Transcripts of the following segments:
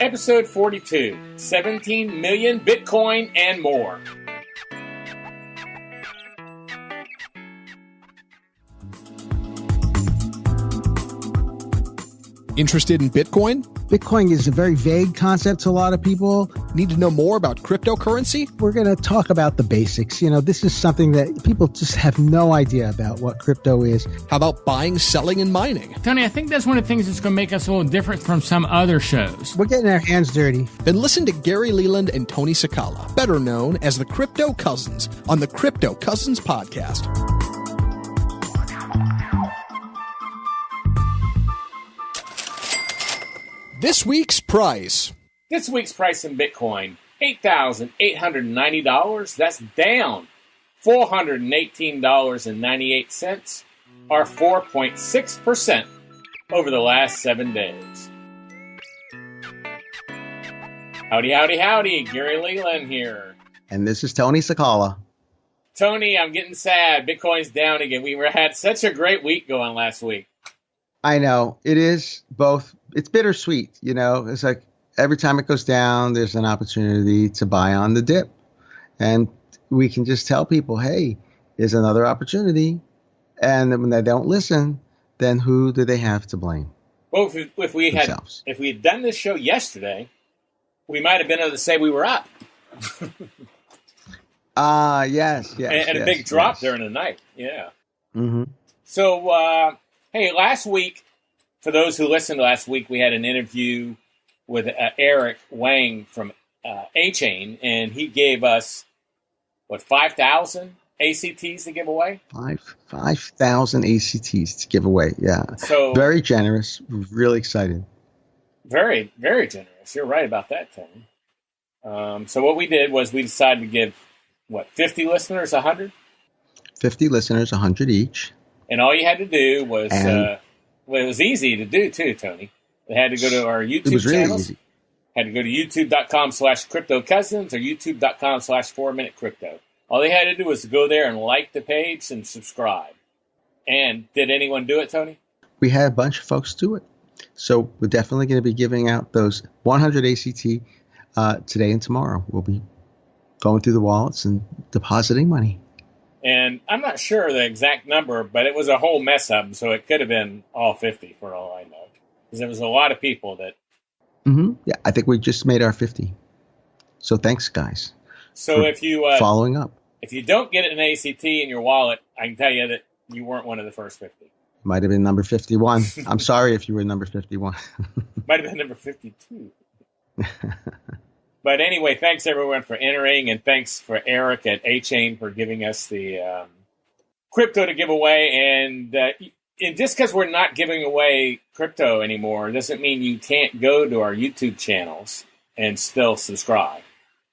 Episode 42, 17 million Bitcoin and more. Interested in Bitcoin? Bitcoin is a very vague concept to a lot of people. Need to know more about cryptocurrency? We're going to talk about the basics. This is something that people just have no idea about what crypto is. How about buying, selling, and mining? Tony, I think that's one of the things that's going to make us a little different from some other shows. We're getting our hands dirty. Then listen to Gary Leland and Tony Sakala, better known as the Crypto Cousins, on the Crypto Cousins podcast. This week's price. This week's price in Bitcoin, $8,890. That's down $418.98, or 4.6% over the last 7 days. Howdy, howdy, howdy. Gary Leland here. And this is Tony Sakala. Tony, I'm getting sad. Bitcoin's down again. We had such a great week going last week. I know. It is both. It's bittersweet, It's like every time it goes down, there's an opportunity to buy on the dip. And we can just tell people, hey, there's another opportunity. And when they don't listen, then who do they have to blame? Well, if we had done this show yesterday, we might have been able to say we were up. Yes. And a big drop during the night. Yeah. Mm-hmm. So, hey, last week, for those who listened last week, we had an interview with Eric Wang from A-Chain, and he gave us, 5,000 ACTs to give away? 5,000 ACTs to give away, yeah. So very generous, really excited. Very, very generous. You're right about that, Tony. So what we did was we decided to give, 50 listeners 100? 50 listeners, 100 each. And all you had to do was... it was easy to do, too, Tony. They had to go to our YouTube channels. It was really easy. Had to go to youtube.com/CryptoCousins or youtube.com/4MinuteCrypto. All they had to do was go there and like the page and subscribe. And did anyone do it, Tony? We had a bunch of folks do it. So we're definitely going to be giving out those 100 ACT today and tomorrow. We'll be going through the wallets and depositing money. And I'm not sure the exact number, but it was a whole mess up, so it could have been all 50 for all I know. Because there was a lot of people that... Mm-hmm. Yeah, I think we just made our 50. So thanks, guys. So if you... following up. If you don't get an ACT in your wallet, I can tell you that you weren't one of the first 50. Might have been number 51. I'm sorry if you were number 51. Might have been number 52. But anyway, thanks everyone for entering, and thanks for Eric at A-Chain for giving us the crypto to give away. And just because we're not giving away crypto anymore doesn't mean you can't go to our YouTube channels and still subscribe,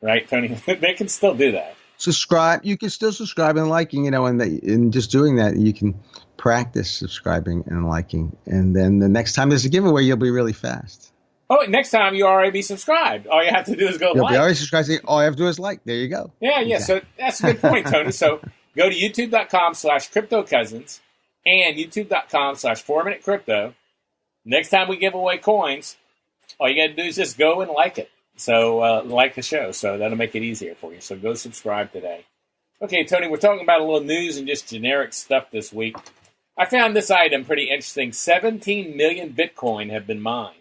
right, Tony? They can still do that. Subscribe. You can still subscribe and liking, and in just doing that, you can practice subscribing and liking. And then the next time there's a giveaway, you'll be really fast. Oh, next time you already be subscribed. All you have to do is go You'll like. Be already subscribed. All you have to do is like. There you go. Yeah. Exactly. So that's a good point, Tony. So go to youtube.com/CryptoCousins and youtube.com/4MinuteCrypto. Next time we give away coins, all you got to do is just go and like it. So like the show. So that'll make it easier for you. So go subscribe today. Okay, Tony, we're talking about a little news and just generic stuff this week. I found this item pretty interesting. 17 million Bitcoin have been mined.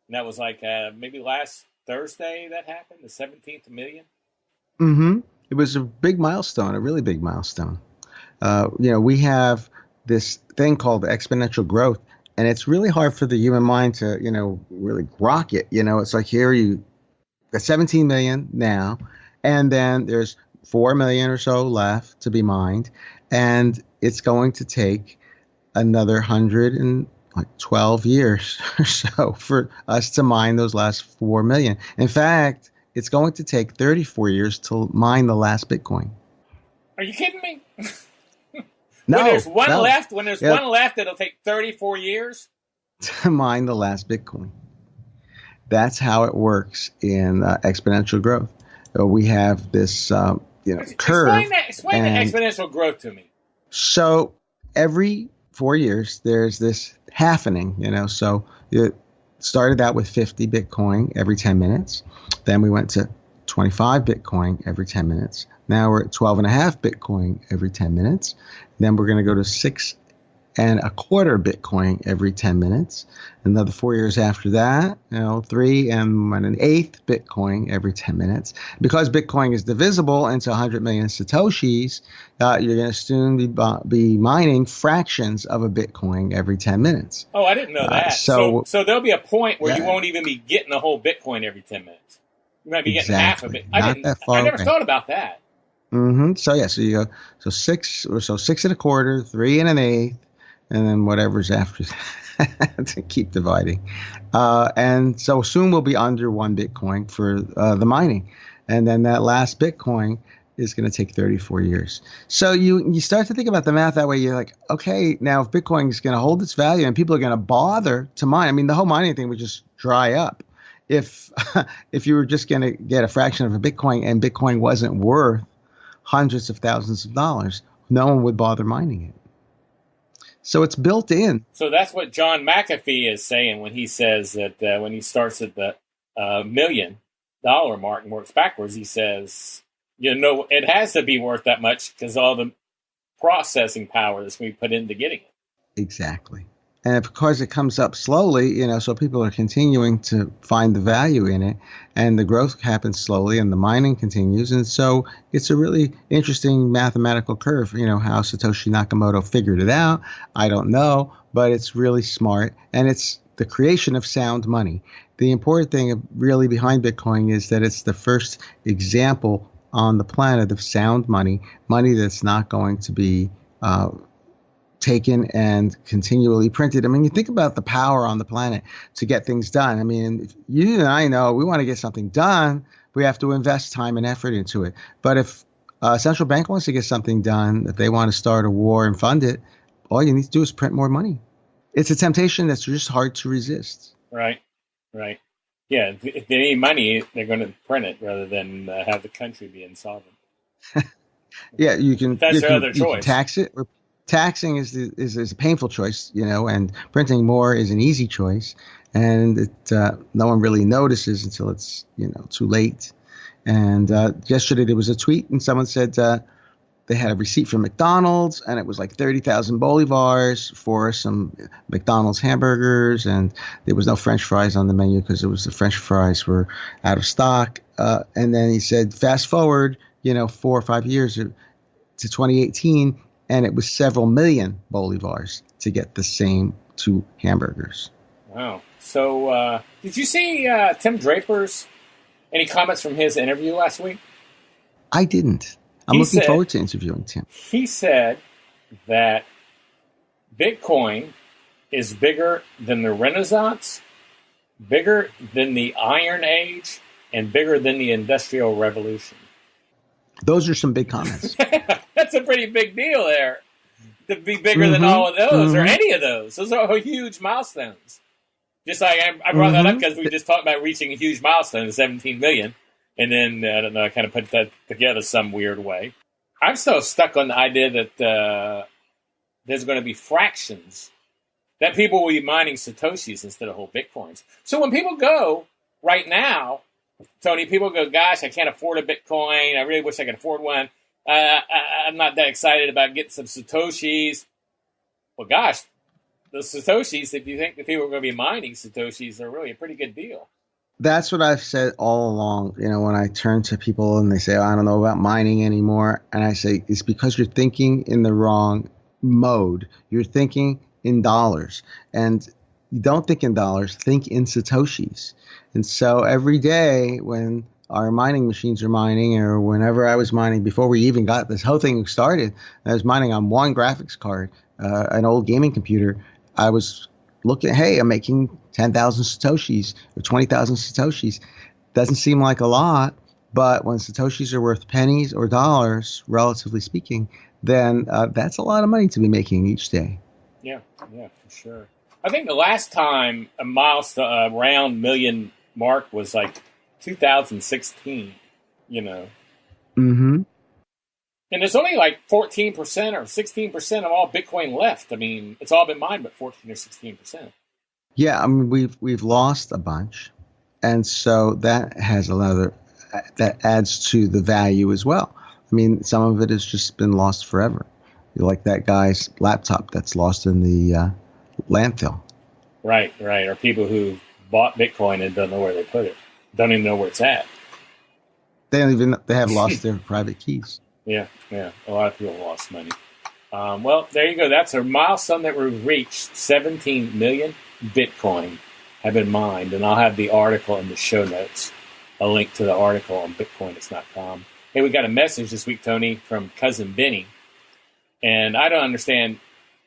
And that was maybe last Thursday that happened, the 17th million? Mm-hmm. It was a big milestone, a really big milestone. We have this thing called exponential growth, and it's really hard for the human mind to, really grok it. It's like here you got 17 million now, and then there's 4 million or so left to be mined, and it's going to take another 112 years or so for us to mine those last 4 million. In fact, it's going to take 34 years to mine the last Bitcoin. Are you kidding me? No. When there's one left, it'll take 34 years to mine the last Bitcoin. That's how it works in exponential growth. We have this, curve. Explain the exponential growth to me. So every 4 years, there's this halvening, So started out with 50 Bitcoin every 10 minutes. Then we went to 25 Bitcoin every 10 minutes. Now we're at 12 and a half Bitcoin every 10 minutes. Then we're going to go to 6.25 Bitcoin every 10 minutes. Another 4 years after that, 3.125 Bitcoin every 10 minutes. Because Bitcoin is divisible into 100 million Satoshis, you're going to soon be mining fractions of a Bitcoin every 10 minutes. Oh, I didn't know that. So there'll be a point where you won't even be getting the whole Bitcoin every 10 minutes. You might be getting half of it. I never thought about that. Mm-hmm. So you go, so 6.25, 3.125, and then whatever's after that to keep dividing. And so soon we'll be under 1 Bitcoin for the mining. And then that last Bitcoin is going to take 34 years. So you start to think about the math that way. You're like, okay, now if Bitcoin is going to hold its value and people are going to bother to mine, I mean, the whole mining thing would just dry up. If you were just going to get a fraction of a Bitcoin and Bitcoin wasn't worth hundreds of thousands of dollars, no one would bother mining it. So it's built in. So that's what John McAfee is saying when he says that when he starts at the $1 million mark and works backwards, he says, it has to be worth that much because all the processing power that's we put into getting it. Exactly. And because it comes up slowly, so people are continuing to find the value in it, and the growth happens slowly, and the mining continues. And so it's a really interesting mathematical curve. How Satoshi Nakamoto figured it out, I don't know, but it's really smart, and it's the creation of sound money. The important thing really behind Bitcoin is that it's the first example on the planet of sound money that's not going to be taken and continually printed. I mean, you think about the power on the planet to get things done. I mean, you and I know we want to get something done, we have to invest time and effort into it. But if a central bank wants to get something done, if they want to start a war and fund it, all you need to do is print more money. It's a temptation that's just hard to resist. Right. Yeah, if they need money, they're going to print it rather than have the country be insolvent. Yeah, you can. That's their other you choice. Can tax it. Taxing is a painful choice, and printing more is an easy choice, and no one really notices until it's too late. And yesterday there was a tweet, and someone said they had a receipt from McDonald's, and it was like 30,000 bolivars for some McDonald's hamburgers, and there was no French fries on the menu because the French fries were out of stock. And then he said, fast forward, 4 or 5 years to 2018. And it was several million bolivars to get the same 2 hamburgers. Wow. So did you see Tim Draper's, any comments from his interview last week? I didn't. I'm looking forward to interviewing Tim. He said that Bitcoin is bigger than the Renaissance, bigger than the Iron Age, and bigger than the Industrial Revolution. Those are some big comments. That's a pretty big deal there. To be bigger than all of those or any of those. Those are huge milestones. Just like I brought that up because we just talked about reaching a huge milestone, 17 million. And then, I don't know, I kind of put that together some weird way. I'm so stuck on the idea that there's going to be fractions, that people will be mining Satoshis instead of whole Bitcoins. So when people go right now, Tony, people go, gosh, I can't afford a Bitcoin. I really wish I could afford one. I'm not that excited about getting some Satoshis. Well, gosh, the Satoshis, if you think that people are going to be mining Satoshis, are really a pretty good deal. That's what I've said all along. When I turn to people and they say, I don't know about mining anymore. And I say, it's because you're thinking in the wrong mode. You're thinking in dollars. And you don't think in dollars, think in Satoshis. And so every day when our mining machines are mining, or whenever I was mining, before we even got this whole thing started, I was mining on one graphics card, an old gaming computer. I was looking, hey, I'm making 10,000 Satoshis or 20,000 Satoshis. Doesn't seem like a lot, but when Satoshis are worth pennies or dollars, relatively speaking, then that's a lot of money to be making each day. Yeah, for sure. I think the last time a milestone, round million mark was like 2016, Mm-hmm. And there's only like 14% or 16% of all Bitcoin left. I mean, it's all been mined, but 14 or 16%. Yeah, I mean we've lost a bunch, and so that has that adds to the value as well. I mean, some of it has just been lost forever. Like that guy's laptop that's lost in the landfill. Right, right. Or people who bought Bitcoin and don't know where they put it, don't even know where it's at. They have lost their private keys. Yeah, yeah. A lot of people lost money. Well, there you go. That's a milestone that we've reached. 17 million Bitcoin have been mined, and I'll have the article in the show notes, a link to the article on bitcoinist.com. Hey, we got a message this week, Tony, from cousin Benny, and I don't understand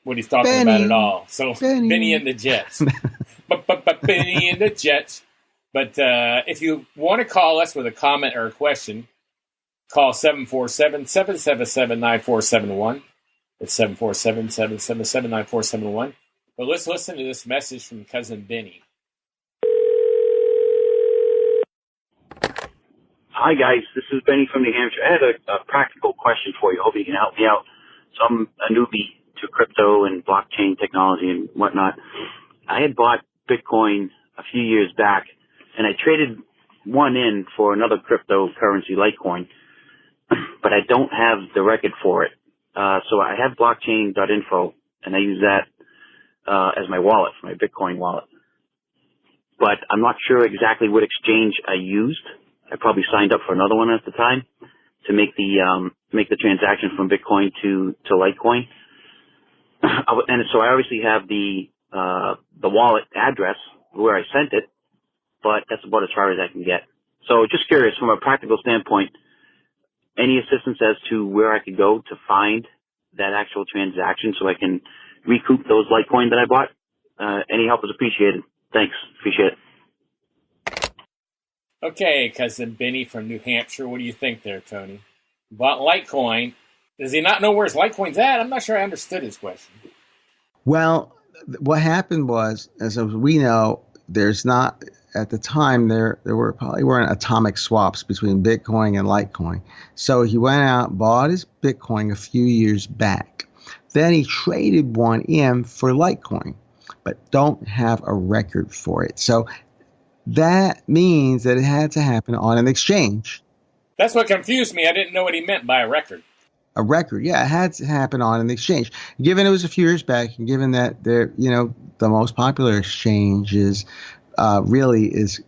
what he's talking about at all. So Benny and the Jets. Benny and the Jets. But if you want to call us with a comment or a question, call 747-777-9471. It's 747-777-9471. But let's listen to this message from cousin Benny. Hi, guys. This is Benny from New Hampshire. I had a practical question for you. Hope you can help me out. So I'm a newbie to crypto and blockchain technology and whatnot. I had bought Bitcoin a few years back, and I traded one in for another cryptocurrency, Litecoin, but I don't have the record for it. So I have blockchain.info, and I use that as my wallet, for my Bitcoin wallet. But I'm not sure exactly what exchange I used. I probably signed up for another one at the time to make the transaction from Bitcoin to Litecoin. And so I obviously have the wallet address where I sent it, but that's about as far as I can get. So just curious, from a practical standpoint, any assistance as to where I could go to find that actual transaction so I can recoup those Litecoin that I bought? Any help is appreciated. Thanks. Appreciate it. Okay, cousin Benny from New Hampshire. What do you think there, Tony? Bought Litecoin. Does he not know where his Litecoin's at? I'm not sure I understood his question. Well, what happened was, as we know, there's not, at the time, there weren't atomic swaps between Bitcoin and Litecoin. So he went out, bought his Bitcoin a few years back. Then he traded one in for Litecoin, but don't have a record for it. So that means that it had to happen on an exchange. That's what confused me. I didn't know what he meant by a record. A record, yeah, it had to happen on an exchange. Given it was a few years back, and given that the most popular exchange is Coinbase,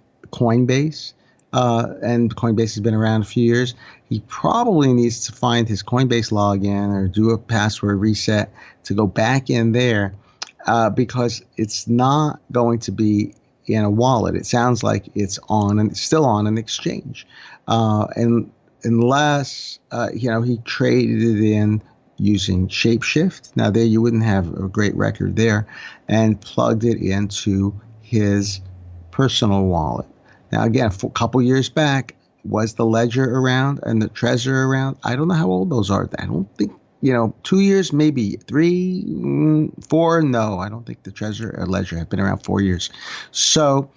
and Coinbase has been around a few years, he probably needs to find his Coinbase login or do a password reset to go back in there, because it's not going to be in a wallet. It sounds like it's still on an exchange, and unless he traded it in using Shapeshift. Now there you wouldn't have a great record there, and plugged it into his personal wallet. Now again, a couple years back, was the Ledger around and the Trezor around? I don't know how old those are. I don't think 2 years, maybe 3, 4. No, I don't think the Trezor or Ledger have been around 4 years. So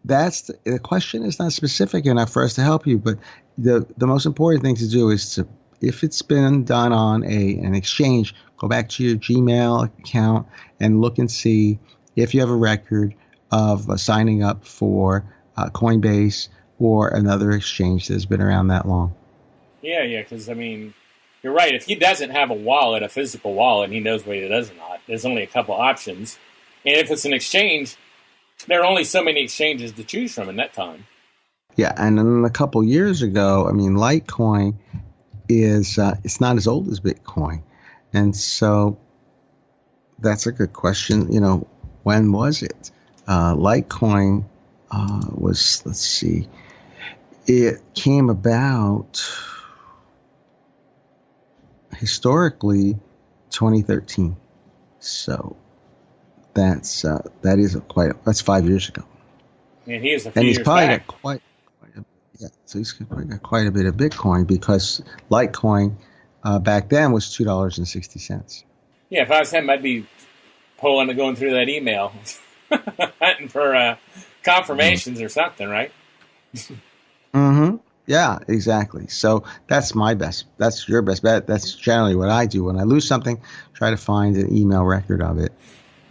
that's the question is not specific enough for us to help you. But the most important thing to do is to, if it's been done on an exchange, go back to your Gmail account and look and see if you have a record of signing up for Coinbase or another exchange that's been around that long. Yeah, because you're right. If he doesn't have a wallet, a physical wallet, and he knows what he does not, there's only a couple options. And if it's an exchange, there are only so many exchanges to choose from in that time. Yeah, and then a couple years ago, Litecoin is it's not as old as Bitcoin, and so that's a good question. When was it? Litecoin was, let's see, it came about historically 2013. So that's 5 years ago. And he is a few years back. So he's probably got quite a bit of Bitcoin, because Litecoin back then was $2.60. Yeah, if I was him, I'd be going through that email, hunting for confirmations or something, right? Mm-hmm. Yeah, exactly. So that's my best. That's your best bet. That's generally what I do when I lose something. Try to find an email record of it.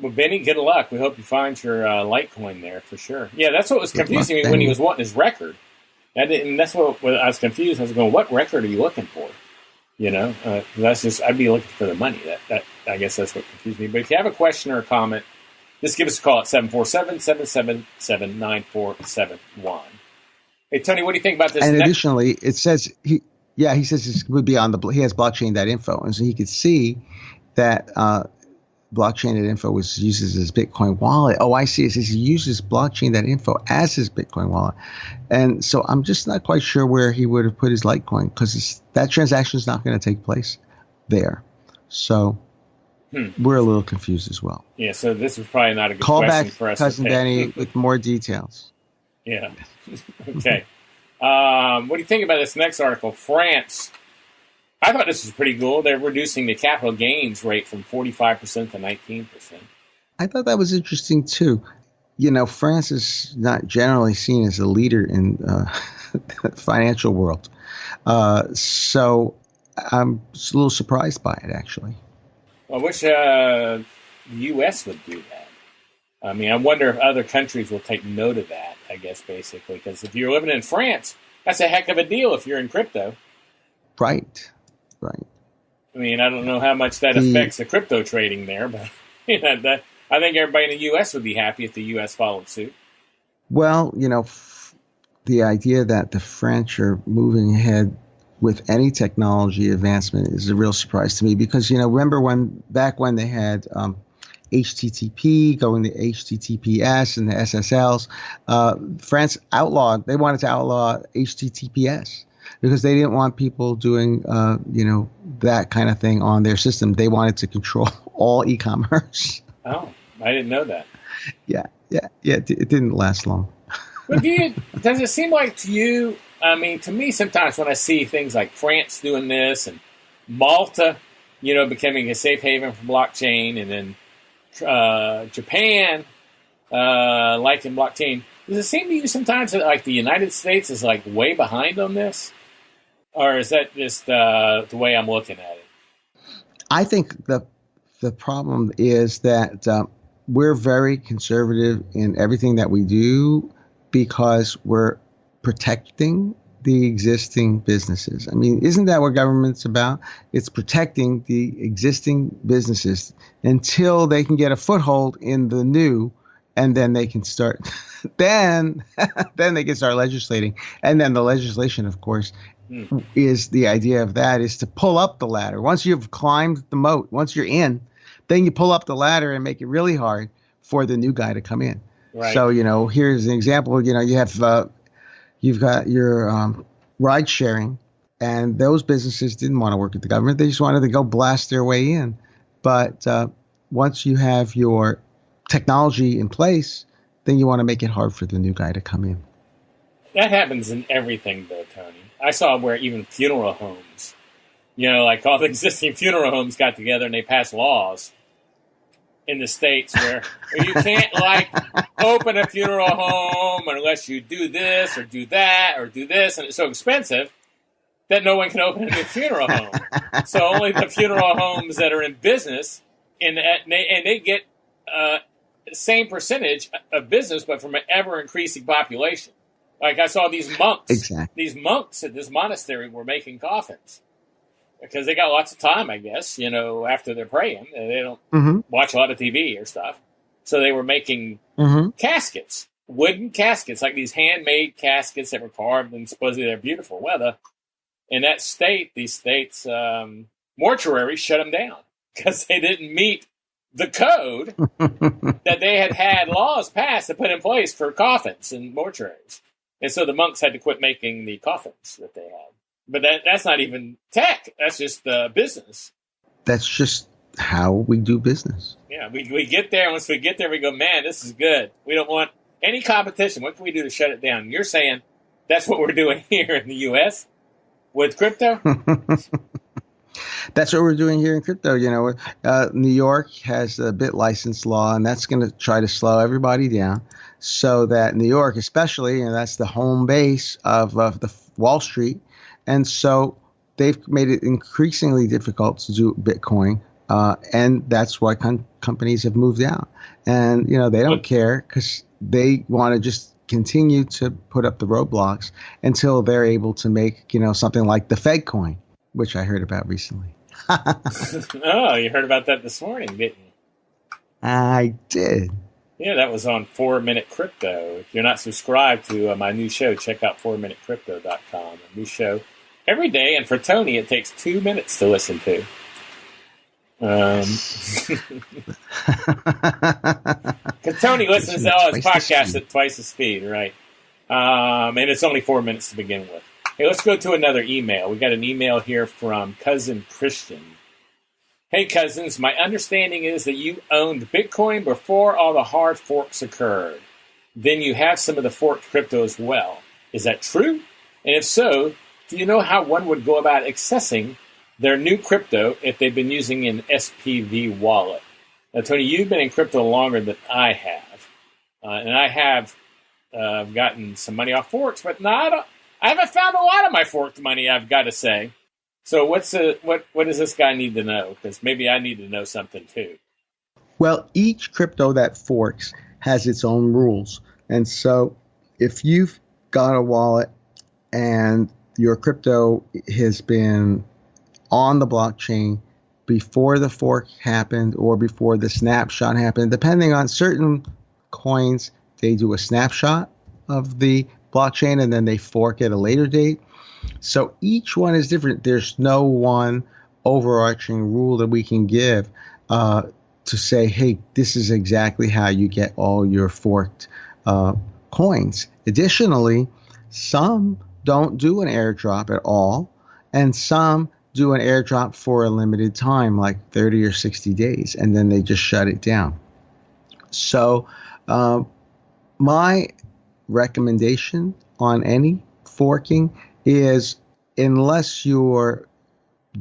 Well, Benny, good luck. We hope you find your Litecoin there for sure. Yeah, that's what was confusing me when he was wanting his record. And that's what I was confused. I was going, what record are you looking for? You know, that's just, I'd be looking for the money. That I guess that's what confused me. But if you have a question or a comment, just give us a call at 747-777-9471. Hey, Tony, what do you think about this? And additionally, it says, he says this would be on he has blockchain.info. And so he could see that blockchain.info uses his Bitcoin wallet. Oh, I see. It says he uses blockchain.info as his Bitcoin wallet. And so I'm just not quite sure where he would have put his Litecoin because that transaction is not going to take place there. So we're a little confused as well. Yeah, so this was probably not a good Call question back for us. Cousin Benny with more details. Yeah. Okay. What do you think about this next article? France. I thought this was pretty cool. They're reducing the capital gains rate from 45% to 19%. I thought that was interesting, too. You know, France is not generally seen as a leader in the financial world. So I'm a little surprised by it, actually. I wish the U.S. would do that. I mean, I wonder if other countries will take note of that, I guess, basically. Because if you're living in France, that's a heck of a deal if you're in crypto. Right. I mean, I don't know how much that affects the crypto trading there, but you know, I think everybody in the U.S. would be happy if the U.S. followed suit. Well, you know, the idea that the French are moving ahead with any technology advancement is a real surprise to me because, you know, remember back when they had HTTP going to HTTPS and the SSLs, France they wanted to outlaw HTTPS because they didn't want people doing, that kind of thing on their system. They wanted to control all e-commerce. Oh, I didn't know that. Yeah. It didn't last long. But does it seem like to you, I mean, to me sometimes when I see things like France doing this and Malta, you know, becoming a safe haven for blockchain, and then Japan liking blockchain, does it seem to you sometimes that like the United States is like way behind on this? Or is that just the way I'm looking at it? I think the problem is that we're very conservative in everything that we do because we're protecting the existing businesses. I mean, isn't that what government's about? It's protecting the existing businesses until they can get a foothold in the new, and then they can start. then they can start legislating, and then the legislation, of course, is the idea of that is to pull up the ladder. Once you've climbed the moat, once you're in, then you pull up the ladder and make it really hard for the new guy to come in. Right. So, you know, here's an example. You know, you've got your ride sharing, and those businesses didn't want to work with the government. They just wanted to go blast their way in. But once you have your technology in place, then you want to make it hard for the new guy to come in. That happens in everything, though, Tony. I saw where even funeral homes, you know, like all the existing funeral homes got together and they passed laws in the States where you can't, like, open a funeral home unless you do this or do that or do this. And it's so expensive that no one can open a new funeral home. So only the funeral homes that are in business, and they get the same percentage of business, but from an ever-increasing population. Like I saw these monks. Exactly. These monks at this monastery were making coffins because they got lots of time, I guess, you know, after they're praying. They don't watch a lot of TV or stuff. So they were making caskets, wooden caskets, like these handmade caskets that were carved, and supposedly they're beautiful. Well, in that state, these states' mortuaries shut them down because they didn't meet the code that they had laws passed to put in place for coffins and mortuaries. And so the monks had to quit making the coffins that they had. But that's not even tech. That's just business. That's just how we do business. Yeah, we get there. Once we get there, we go, man, this is good. We don't want any competition. What can we do to shut it down? And you're saying that's what we're doing here in the U.S. with crypto? That's what we're doing here in crypto. You know, New York has a bit license law, and that's going to try to slow everybody down so that New York, especially, and that's the home base of the Wall Street. And so they've made it increasingly difficult to do Bitcoin And that's why companies have moved out. And, they don't care because they want to just continue to put up the roadblocks until they're able to make, something like the Fed coin, which I heard about recently. Oh, you heard about that this morning, didn't you? I did. Yeah, that was on 4-Minute Crypto. If you're not subscribed to my new show, check out 4minutecrypto.com. A new show every day. And for Tony, it takes 2 minutes to listen to. Tony listens to all his podcasts at twice the speed, right? And it's only 4 minutes to begin with. Hey, let's go to another email. We got an email here from Cousin Christian. Hey, cousins, my understanding is that you owned Bitcoin before all the hard forks occurred. Then you have some of the forked crypto as well. Is that true? And if so, do you know how one would go about accessing their new crypto if they've been using an SPV wallet? Now, Tony, you've been in crypto longer than I have. And I have gotten some money off forks, but I haven't found a lot of my forked money, I've got to say. So what does this guy need to know? Because maybe I need to know something too. Well, each crypto that forks has its own rules. And so if you've got a wallet and your crypto has been on the blockchain before the fork happened or before the snapshot happened, depending on certain coins, they do a snapshot of the blockchain and then they fork at a later date. So each one is different. There's no one overarching rule that we can give to say, hey, this is exactly how you get all your forked coins. Additionally, some don't do an airdrop at all, and some do an airdrop for a limited time, like 30 or 60 days, and then they just shut it down. So my recommendation on any forking is, unless you're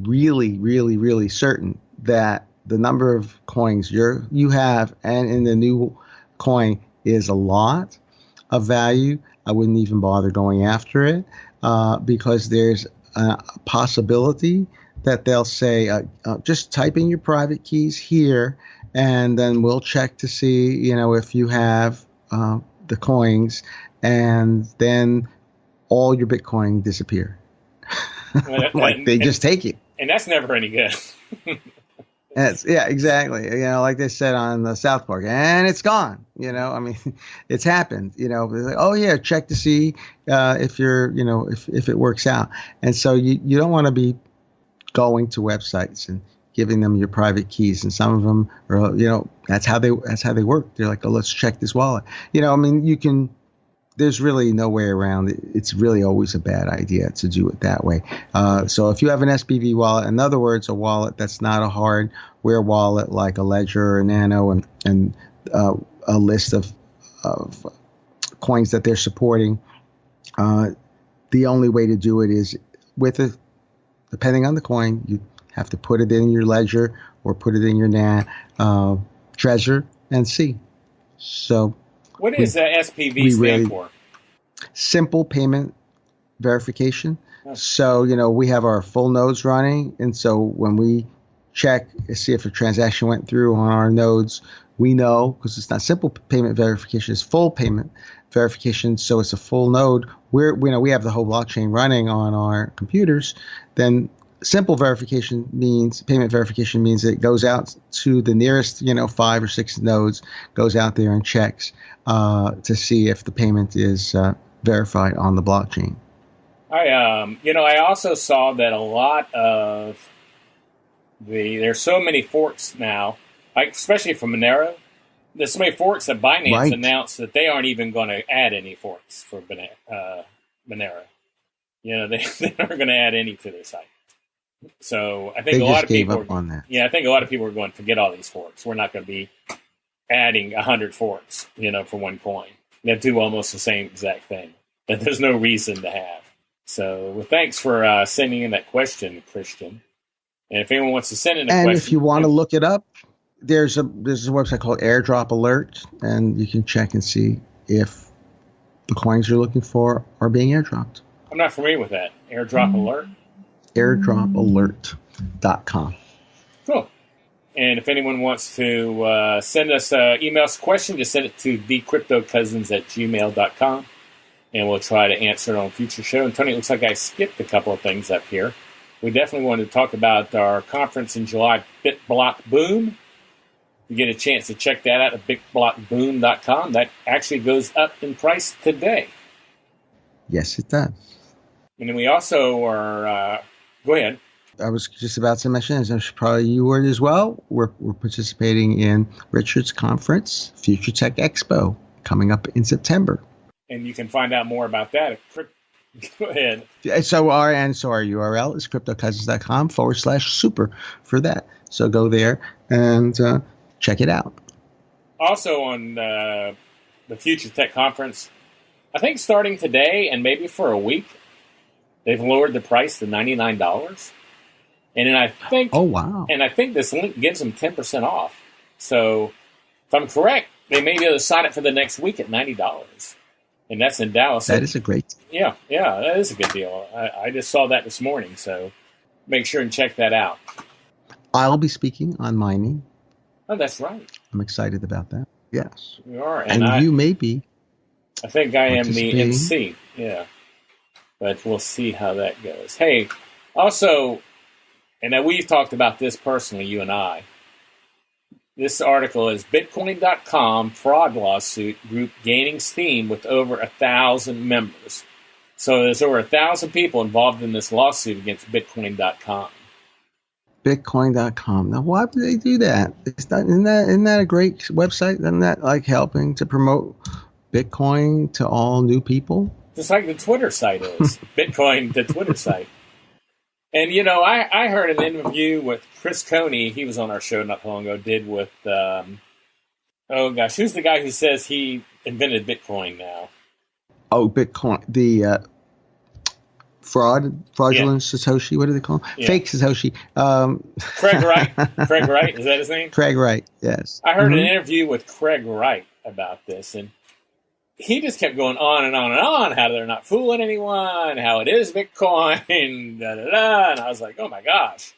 really, really, really certain that the number of coins you have and in the new coin is a lot of value, I wouldn't even bother going after it because there's a possibility that they'll say, just type in your private keys here, and then we'll check to see, if you have the coins, and then all your Bitcoin disappear. They just take it. And that's never any good. Yeah, exactly. Like they said on the South Park, and it's gone. It's happened. Like, oh yeah, check to see if you're, if it works out. And so you don't want to be going to websites and giving them your private keys. And some of them are, that's how they work. They're like, oh, let's check this wallet. You can. There's really no way around it. It's really always a bad idea to do it that way. So if you have an SPV wallet, in other words, a wallet that's not a hardware wallet like a Ledger or a Nano and a list of coins that they're supporting, the only way to do it is depending on the coin, you have to put it in your Ledger or put it in your Trezor and see. So. What does SPV stand for? Simple payment verification. Oh. So, we have our full nodes running. And so when we check to see if a transaction went through on our nodes, we know, because it's not simple payment verification, it's full payment verification. So it's a full node. We have the whole blockchain running on our computers. Then simple verification means, payment verification means it goes out to the nearest, 5 or 6 nodes, goes out there and checks to see if the payment is verified on the blockchain. I also saw that a lot of there's so many forks now, like especially from Monero. There's so many forks that Binance announced that they aren't even going to add any forks for Monero. They're not going to add any to their site. So I think a lot of people on that. Yeah, I think a lot of people are going to forget all these forks. We're not going to be adding 100 forks, for one coin. They do almost the same exact thing that there's no reason to have. So, well, thanks for sending in that question, Christian. And if anyone wants to send in a question, if you want to look it up, there's a website called Airdrop Alert, and you can check and see if the coins you're looking for are being airdropped. I'm not familiar with that. Airdrop Alert. Airdropalert.com. Cool. And if anyone wants to send us an email question, just send it to thecryptocousins@gmail.com, and we'll try to answer it on a future show. And Tony, it looks like I skipped a couple of things up here. We definitely want to talk about our conference in July, BitBlock Boom. You get a chance to check that out at bitblockboom.com. That actually goes up in price today. Yes, it does. And then we also are, go ahead. I was just about to mention, as probably you were as well, we're participating in Richard's conference, Future Tech Expo, coming up in September. And you can find out more about that at go ahead. So our URL is cryptocousins.com/super for that. So go there and check it out. Also on the Future Tech Conference, I think starting today and maybe for a week, they've lowered the price to $99. And then I think, oh wow! And I think this link gives them 10% off. So if I'm correct, they may be able to sign up for the next week at $90, and that's in Dallas. That is a great. Yeah, that is a good deal. I just saw that this morning, so make sure and check that out. I'll be speaking on mining. Oh, that's right. I'm excited about that. Yes, you are, and you may be. I think I am the MC. Yeah, but we'll see how that goes. Hey, also. And now we've talked about this personally, you and I. This article is Bitcoin.com fraud lawsuit group gaining steam with over 1,000 members. So there's over 1,000 people involved in this lawsuit against Bitcoin.com. Bitcoin.com. Now, why would they do that? Isn't that a great website? Isn't that like helping to promote Bitcoin to all new people? Just like the Twitter site is. Bitcoin, the Twitter site. And, you know, I heard an interview with Chris Coney, he was on our show not long ago, did with, who's the guy who says he invented Bitcoin now? Oh, Bitcoin, the fraudulent Satoshi, what do they call him? Yeah. Fake Satoshi. Craig Wright. Craig Wright, is that his name? Craig Wright, yes. I heard an interview with Craig Wright about this, and he just kept going on and on and on, how they're not fooling anyone, how it is Bitcoin, da-da-da. And I was like, oh, my gosh.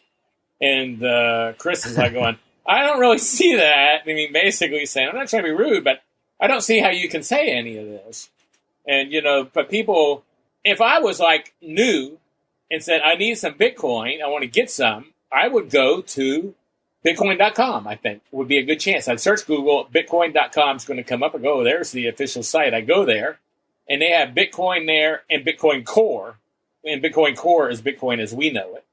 And Chris is like going, I don't really see that. I mean, basically saying, I'm not trying to be rude, but I don't see how you can say any of this. And, you know, but people, if I was like new and said, I need some Bitcoin, I want to get some, I would go to Bitcoin.com, I think, would be a good chance. I'd search Google, Bitcoin.com is going to come up. I go, there's the official site. I go there, and they have Bitcoin there and Bitcoin Core. And Bitcoin Core is Bitcoin as we know it.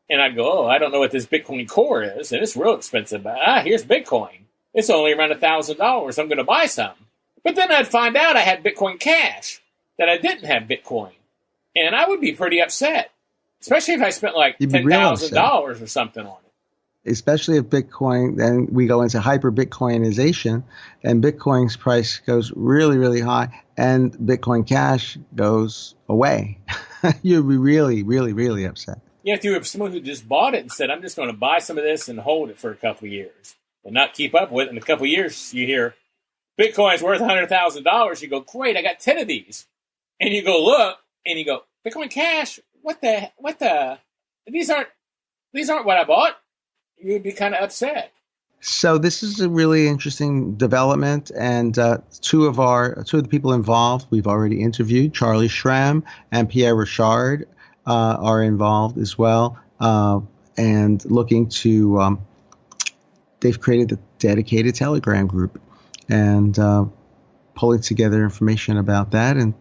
And I go, I don't know what this Bitcoin Core is, and it's real expensive. But, here's Bitcoin. It's only around $1,000. I'm going to buy some. But then I'd find out I had Bitcoin Cash, that I didn't have Bitcoin. And I would be pretty upset, especially if I spent like $10,000 or something on it. Especially if Bitcoin, then we go into hyper Bitcoinization, and Bitcoin's price goes really, really high, and Bitcoin Cash goes away. You'd be really, really, really upset. Yeah, if you were someone who just bought it and said, I'm just going to buy some of this and hold it for a couple of years and not keep up with it. In a couple of years, you hear Bitcoin's worth $100,000. You go, great, I got 10 of these. And you go look, and you go, Bitcoin Cash, what the, these aren't what I bought. You'd be kind of upset. So this is a really interesting development, and two of the people involved we've already interviewed. Charlie Schramm and Pierre Richard are involved as well, and looking to. They've created a dedicated Telegram group, and pulling together information about that and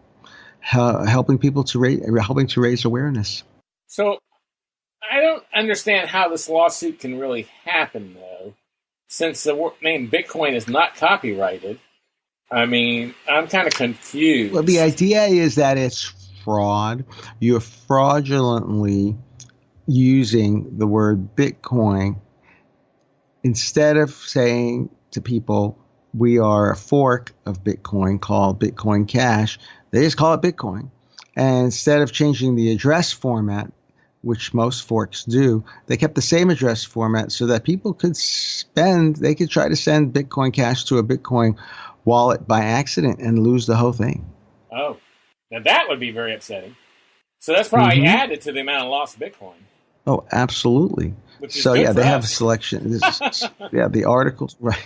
helping people to raise awareness. So. I don't understand how this lawsuit can really happen, though, since the name Bitcoin is not copyrighted. I mean, I'm kind of confused. Well, the idea is that it's fraud. You're fraudulently using the word Bitcoin instead of saying to people, we are a fork of Bitcoin called Bitcoin Cash. They just call it Bitcoin. And instead of changing the address format, which most forks do, they kept the same address format so that people could they could try to send Bitcoin Cash to a Bitcoin wallet by accident and lose the whole thing. Oh, now that would be very upsetting. So that's probably added to the amount of lost Bitcoin. Oh, absolutely. Which is So good yeah, for they have a us. selection. Yeah, the articles, right?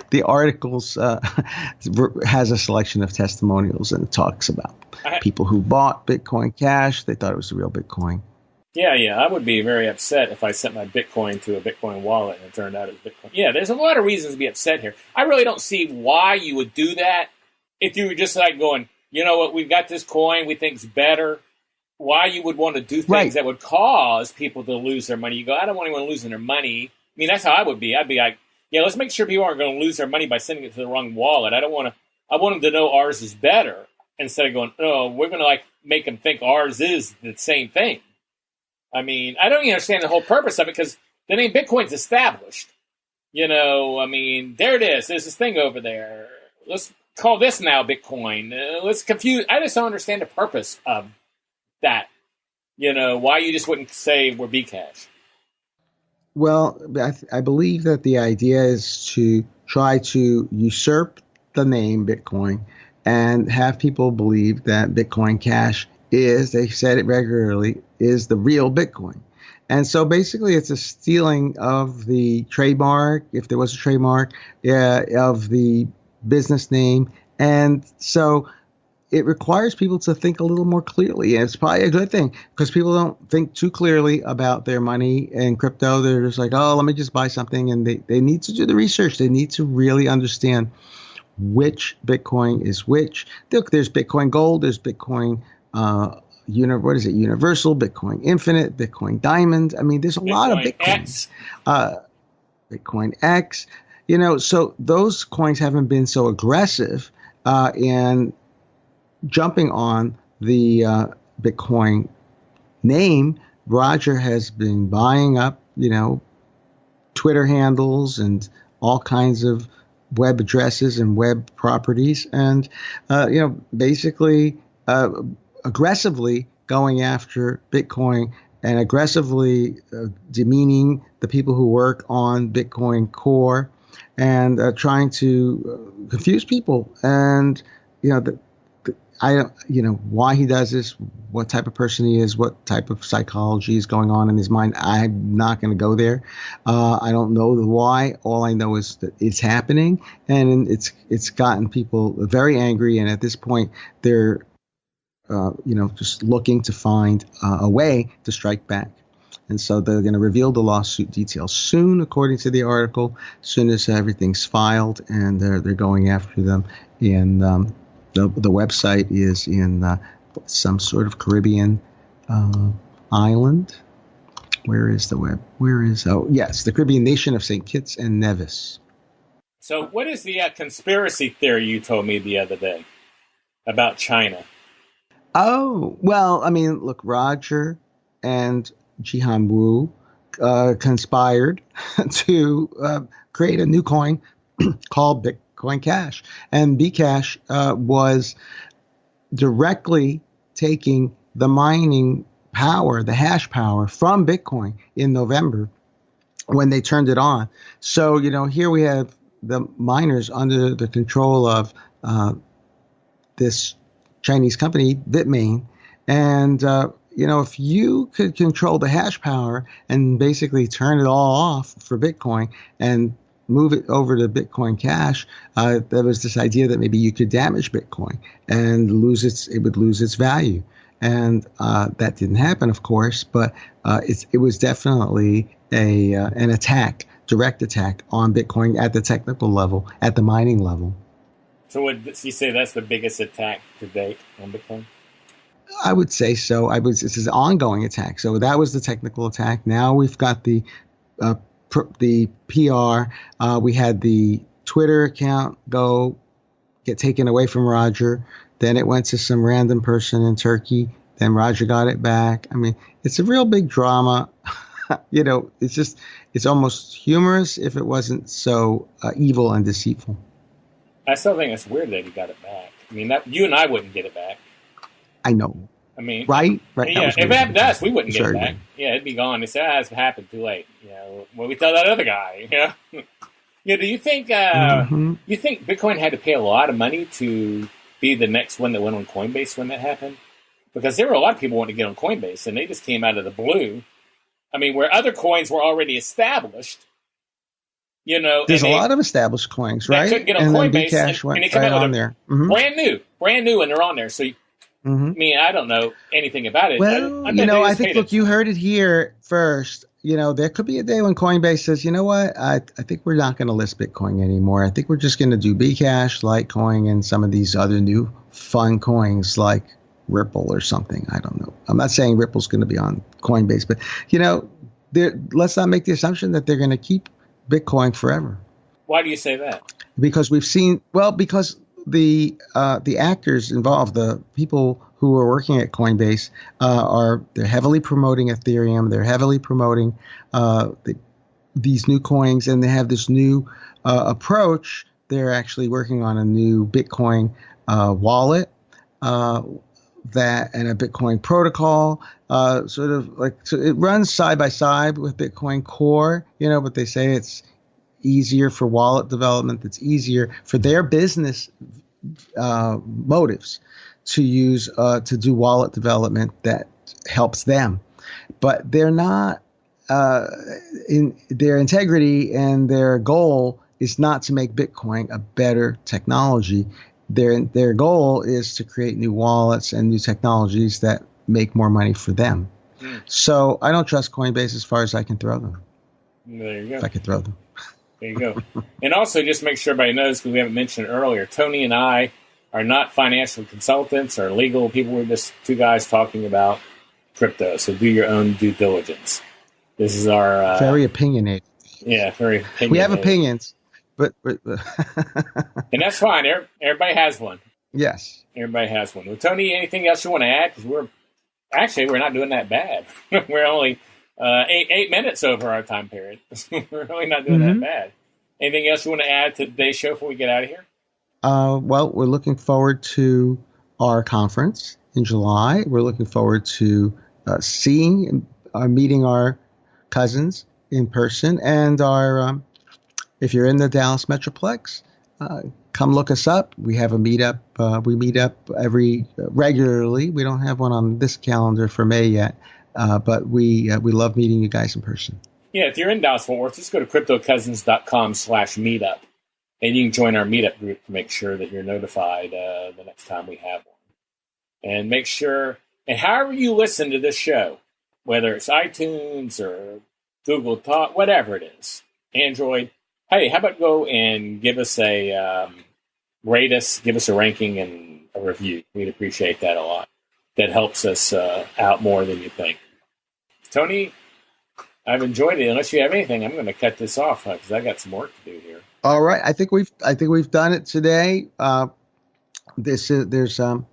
The articles has a selection of testimonials and it talks about I, people who bought Bitcoin Cash. They thought it was the real Bitcoin. yeah, I would be very upset if I sent my Bitcoin to a Bitcoin wallet and it turned out it was Bitcoin. Yeah, there's a lot of reasons to be upset here. I really don't see why you would do that if you were just like going, you know what, we've got this coin we think's better. Why you would want to do things Right. that would cause people to lose their money. You go, I don't want anyone losing their money. I mean, that's how I would be. I'd be like, yeah, let's make sure people aren't going to lose their money by sending it to the wrong wallet. I want them to know ours is better instead of going, oh, we're going to like make them think ours is the same thing. I mean, I don't even understand the whole purpose of it because the name Bitcoin's established. You know, I mean, there it is. There's this thing over there. Let's call this now Bitcoin. Let's confuse. I just don't understand the purpose of that. You know, why you just wouldn't say we're Bcash. Well, I believe that the idea is to try to usurp the name Bitcoin and have people believe that Bitcoin Cash is, they said it regularly, is the real Bitcoin. And so basically it's a stealing of the trademark, if there was a trademark, of the business name. And so it requires people to think a little more clearly. And it's probably a good thing because people don't think too clearly about their money in crypto. They're just like, oh, let me just buy something. And they need to do the research. They need to really understand which Bitcoin is which. Look, there's Bitcoin Gold, there's Bitcoin Universal, Bitcoin Infinite, Bitcoin Diamond. I mean, there's a lot of Bitcoins. Bitcoin X. You know, so those coins haven't been so aggressive in jumping on the Bitcoin name. Roger has been buying up, you know, Twitter handles and all kinds of web addresses and web properties, and you know, basically aggressively going after Bitcoin and aggressively demeaning the people who work on Bitcoin Core and trying to confuse people. And you know, I don't, you know, why he does this, what type of person he is, what type of psychology is going on in his mind. I'm not going to go there. I don't know the why. All I know is that it's happening, and it's gotten people very angry. And at this point, they're, you know, just looking to find a way to strike back. And so they're going to reveal the lawsuit details soon, according to the article, as soon as everything's filed, and they're going after them in. The website is in some sort of Caribbean island. Where is the web? Oh, yes, the Caribbean nation of St. Kitts and Nevis. So what is the conspiracy theory you told me the other day about China? Oh, well, I mean, look, Roger and Jihan Wu conspired to create a new coin called Bitcoin Cash. And Bcash was directly taking the mining power, the hash power from Bitcoin in November when they turned it on. So, you know, here we have the miners under the control of this Chinese company, Bitmain. And, you know, if you could control the hash power and basically turn it all off for Bitcoin and move it over to Bitcoin Cash, there was this idea that maybe you could damage Bitcoin and it would lose its value. And that didn't happen, of course, but it was definitely an attack, direct attack on Bitcoin at the technical level, at the mining level. So would you say that's the biggest attack to date on Bitcoin? I would say so. This is an ongoing attack. So that was the technical attack. Now we've got the PR. We had the Twitter account get taken away from Roger. Then it went to some random person in Turkey. Then Roger got it back. I mean, it's a real big drama. You know, it's almost humorous if it wasn't so evil and deceitful. I still think it's weird that he got it back. I mean, you and I wouldn't get it back. I know. I mean, right? Yeah, if it happened to us, we wouldn't get it back. Yeah, it'd be gone. They say, it's happened too late. You know, well, we tell that other guy. Yeah. Yeah. Do you think you think Bitcoin had to pay a lot of money to be the next one that went on Coinbase when that happened? Because there were a lot of people wanting to get on Coinbase, and they just came out of the blue. I mean, where other coins were already established, There's a lot of established coins, right? Couldn't get on and Coinbase, then Bcash went and they come right out with on there. Mm-hmm. brand new, and they're on there. So, I mean, I don't know anything about it. Well, I think, look, you heard it here first. There could be a day when Coinbase says, you know what, I think we're not going to list Bitcoin anymore. I think we're just going to do Bcash, Litecoin, and some of these other new fun coins like Ripple or something. I don't know. I'm not saying Ripple's going to be on Coinbase, but, let's not make the assumption that they're going to keep Bitcoin forever. Why do you say that? Because we've seen, because the actors involved, the people who are working at Coinbase, they're heavily promoting Ethereum. They're heavily promoting these new coins, and they have this new approach. They're actually working on a new Bitcoin wallet and a Bitcoin protocol. So it runs side by side with Bitcoin Core, but they say it's easier for wallet development. It's easier for their business motives to use to do wallet development that helps them, but they're not in their integrity, and their goal is not to make Bitcoin a better technology. Their goal is to create new wallets and new technologies that make more money for them. So I don't trust Coinbase as far as I can throw them. There you go. If I could throw them. There you go. And also, just make sure everybody knows, because we haven't mentioned it earlier, Tony and I are not financial consultants or legal people. We're just two guys talking about crypto. So do your own due diligence. This is our... very opinionated. Yeah, very opinionated. We have opinions, but and that's fine. Everybody has one. Yes. Everybody has one. Well, Tony, anything else you want to add? Because we're not doing that bad. We're only 8 minutes over our time period. We're really not doing that bad. Anything else you want to add to today's show before we get out of here? Well, we're looking forward to our conference in July. We're looking forward to meeting our cousins in person, and if you're in the Dallas Metroplex, come look us up. We have a meetup. We meet up regularly. We don't have one on this calendar for May yet, but we love meeting you guys in person. Yeah, if you're in Dallas-Fort Worth, just go to cryptocousins.com/meetup. And you can join our meetup group to make sure that you're notified the next time we have one. And make sure, and however you listen to this show, whether it's iTunes or Google Talk, whatever it is, Android, hey, how about go and give us rate us, give us a ranking and a review. We'd appreciate that a lot. That helps us out more than you think. Tony, I've enjoyed it. Unless you have anything, I'm going to cut this off because I got some work to do here. All right, I think we've done it today. There's a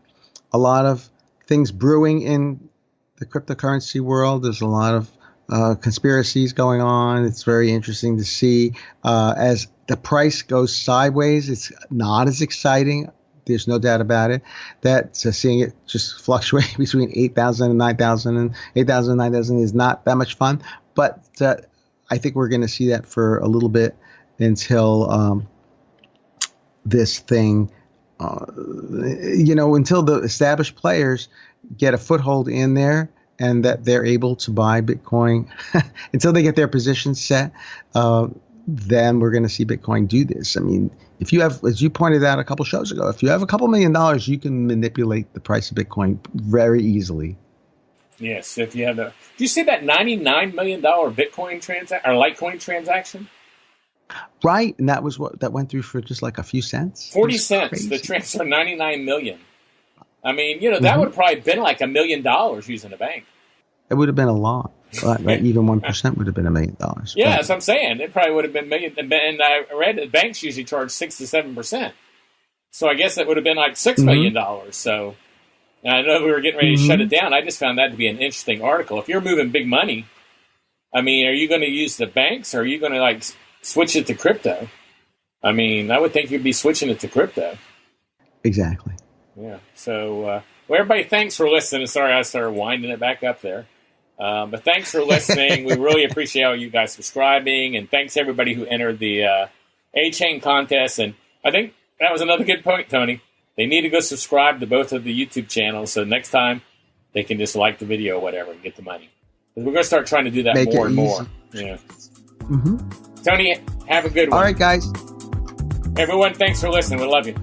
lot of things brewing in the cryptocurrency world. There's a lot of conspiracies going on. It's very interesting to see as the price goes sideways. It's not as exciting. There's no doubt about it. That seeing it just fluctuate between 8,000 and 9,000, and 8,000 and 9,000 is not that much fun. But I think we're going to see that for a little bit until this thing, until the established players get a foothold in there and that they're able to buy Bitcoin, until they get their position set, then we're going to see Bitcoin do this. I mean, if you have, as you pointed out a couple shows ago, if you have a couple $1 million, you can manipulate the price of Bitcoin very easily. Yes, if you have did you see that $99 million Bitcoin transaction or Litecoin transaction? Right, and that was what that went through for just like a few cents. 40 cents. Crazy. The transfer $99 million. I mean, that would have probably been like $1 million using a bank. It would have been a lot. Right? Even 1% would have been $1 million. Yeah, that's what I'm saying. It probably would have been million. And I read that banks usually charge 6 to 7%. So I guess it would have been like $6 million. So I know we were getting ready to shut it down. I just found that to be an interesting article. If you're moving big money, I mean, are you going to use the banks or are you going to switch it to crypto? I mean, I would think you'd be switching it to crypto. Exactly. Yeah. So, everybody, thanks for listening. Sorry I started winding it back up there. But thanks for listening. We really appreciate all you guys subscribing. And thanks everybody who entered the A-Chain contest. And I think that was another good point, Tony. They need to go subscribe to both of the YouTube channels. So next time they can just like the video or whatever and get the money. We're going to start trying to do that Make more it and more. easy. Yeah. Mm-hmm. Tony, have a good one. All right, guys. Everyone, thanks for listening. We love you.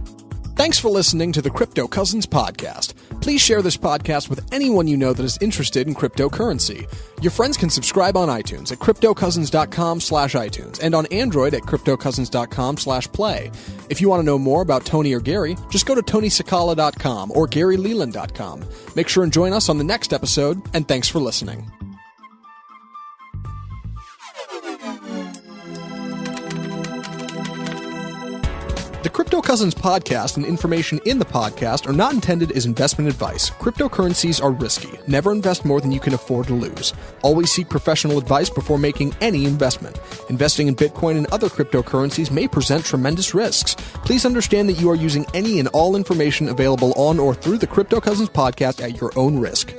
Thanks for listening to the Crypto Cousins podcast. Please share this podcast with anyone you know that is interested in cryptocurrency. Your friends can subscribe on iTunes at cryptocousins.com/iTunes and on Android at cryptocousins.com/play. If you want to know more about Tony or Gary, just go to tonysakala.com or garyleland.com. Make sure and join us on the next episode, and thanks for listening. The Crypto Cousins podcast and information in the podcast are not intended as investment advice. Cryptocurrencies are risky. Never invest more than you can afford to lose. Always seek professional advice before making any investment. Investing in Bitcoin and other cryptocurrencies may present tremendous risks. Please understand that you are using any and all information available on or through the Crypto Cousins podcast at your own risk.